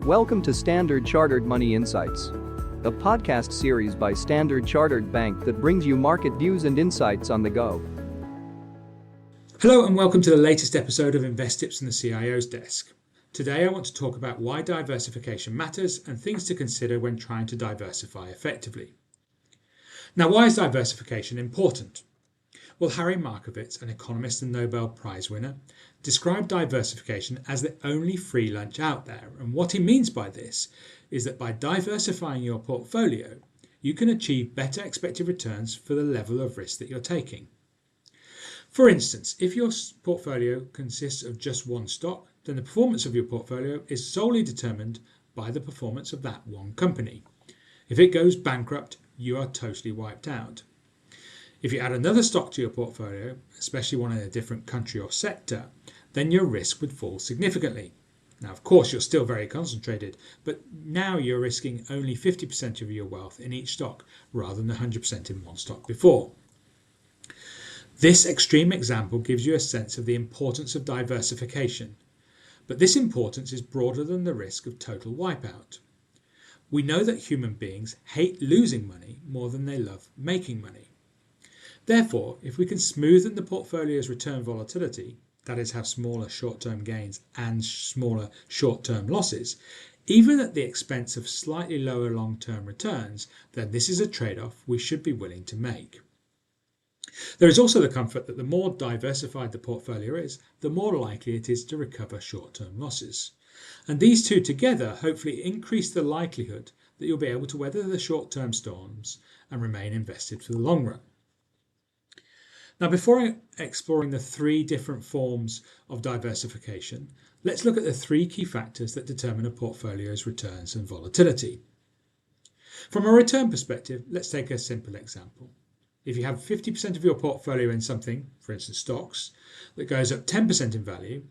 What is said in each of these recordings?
Welcome to Standard Chartered Money Insights, a podcast series by Standard Chartered Bank that brings you market views and insights on the go. Hello and welcome to the latest episode of InvesTips from the CIO's desk. Today I want to talk about why diversification matters and things to consider when trying to diversify effectively. Now, why is diversification important? Well, Harry Markowitz, an economist and Nobel Prize winner, described diversification as the only free lunch out there. And what he means by this is that by diversifying your portfolio, you can achieve better expected returns for the level of risk that you're taking. For instance, if your portfolio consists of just one stock, then the performance of your portfolio is solely determined by the performance of that one company. If it goes bankrupt, you are totally wiped out. If you add another stock to your portfolio, especially one in a different country or sector, then your risk would fall significantly. Now, of course, you're still very concentrated, but now you're risking only 50% of your wealth in each stock rather than 100% in one stock before. This extreme example gives you a sense of the importance of diversification, but this importance is broader than the risk of total wipeout. We know that human beings hate losing money more than they love making money. Therefore, if we can smoothen the portfolio's return volatility, that is, have smaller short-term gains and smaller short-term losses, even at the expense of slightly lower long-term returns, then this is a trade-off we should be willing to make. There is also the comfort that the more diversified the portfolio is, the more likely it is to recover short-term losses. And these two together hopefully increase the likelihood that you'll be able to weather the short-term storms and remain invested for the long run. Now, before exploring the three different forms of diversification, let's look at the three key factors that determine a portfolio's returns and volatility. From a return perspective, let's take a simple example. If you have 50% of your portfolio in something, for instance stocks, that goes up 10% in value,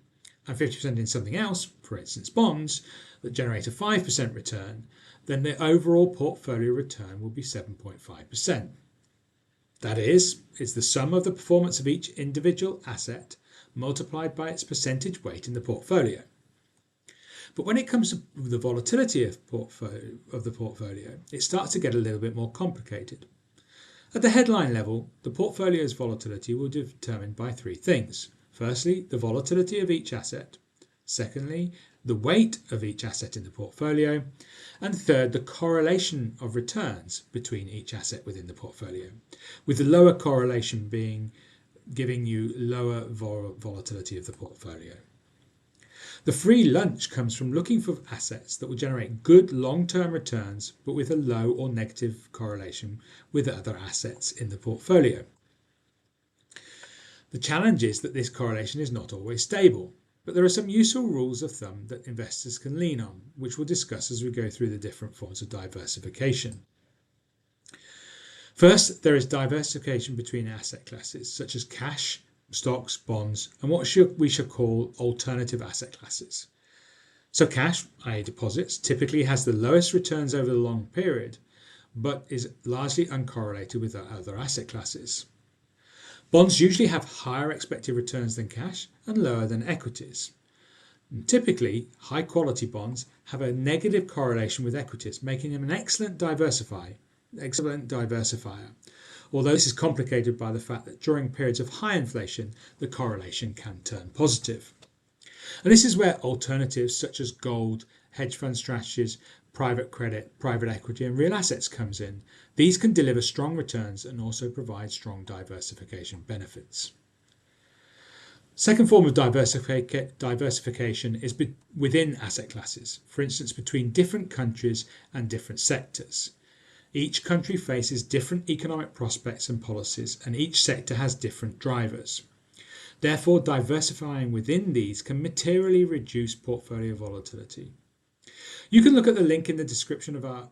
and 50% in something else, for instance bonds, that generate a 5% return, then the overall portfolio return will be 7.5%. That is, it's the sum of the performance of each individual asset multiplied by its percentage weight in the portfolio. But when it comes to the volatility of the portfolio, it starts to get a little bit more complicated. At the headline level, the portfolio's volatility will be determined by three things. Firstly, the volatility of each asset. Secondly, the weight of each asset in the portfolio. And third, the correlation of returns between each asset within the portfolio, with the lower correlation giving you lower volatility of the portfolio. The free lunch comes from looking for assets that will generate good long-term returns, but with a low or negative correlation with other assets in the portfolio. The challenge is that this correlation is not always stable, but there are some useful rules of thumb that investors can lean on, which we'll discuss as we go through the different forms of diversification. First, there is diversification between asset classes, such as cash, stocks, bonds, and what we should call alternative asset classes. So cash, i.e. deposits, typically has the lowest returns over the long period, but is largely uncorrelated with other asset classes. Bonds usually have higher expected returns than cash and lower than equities. And typically, high-quality bonds have a negative correlation with equities, making them an excellent diversifier, although this is complicated by the fact that during periods of high inflation, the correlation can turn positive. And this is where alternatives such as gold, hedge fund strategies, private credit, private equity and real assets comes in. These can deliver strong returns and also provide strong diversification benefits. Second form of diversification is within asset classes, for instance between different countries and different sectors. Each country faces different economic prospects and policies, and each sector has different drivers. Therefore, diversifying within these can materially reduce portfolio volatility. You can look at the link in the description of our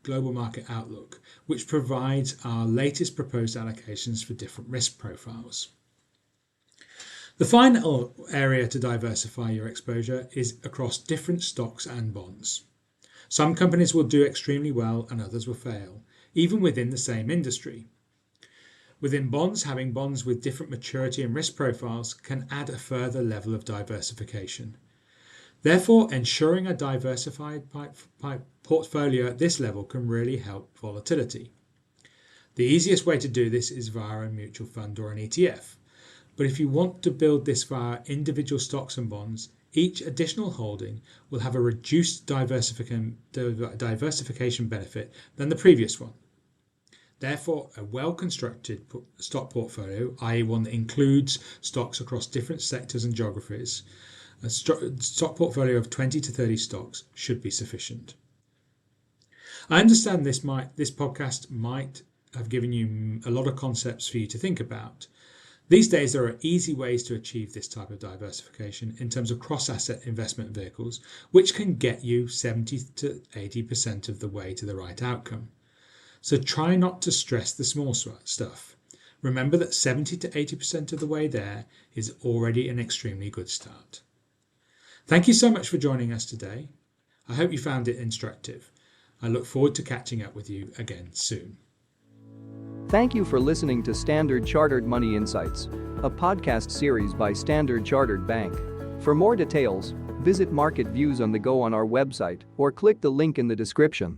Global Market Outlook, which provides our latest proposed allocations for different risk profiles. The final area to diversify your exposure is across different stocks and bonds. Some companies will do extremely well and others will fail, even within the same industry. Within bonds, having bonds with different maturity and risk profiles can add a further level of diversification. Therefore, ensuring a diversified portfolio at this level can really help volatility. The easiest way to do this is via a mutual fund or an ETF. But if you want to build this via individual stocks and bonds, each additional holding will have a reduced diversification benefit than the previous one. Therefore, a well-constructed stock portfolio, i.e. one that includes stocks across different sectors and geographies, a stock portfolio of 20 to 30 stocks should be sufficient. I understand this podcast might have given you a lot of concepts for you to think about. These days, there are easy ways to achieve this type of diversification in terms of cross-asset investment vehicles, which can get you 70 to 80% of the way to the right outcome. So try not to stress the small stuff. Remember that 70 to 80% of the way there is already an extremely good start. Thank you so much for joining us today. I hope you found it instructive. I look forward to catching up with you again soon. Thank you for listening to Standard Chartered Money Insights, a podcast series by Standard Chartered Bank. For more details, visit Market Views on the Go on our website or click the link in the description.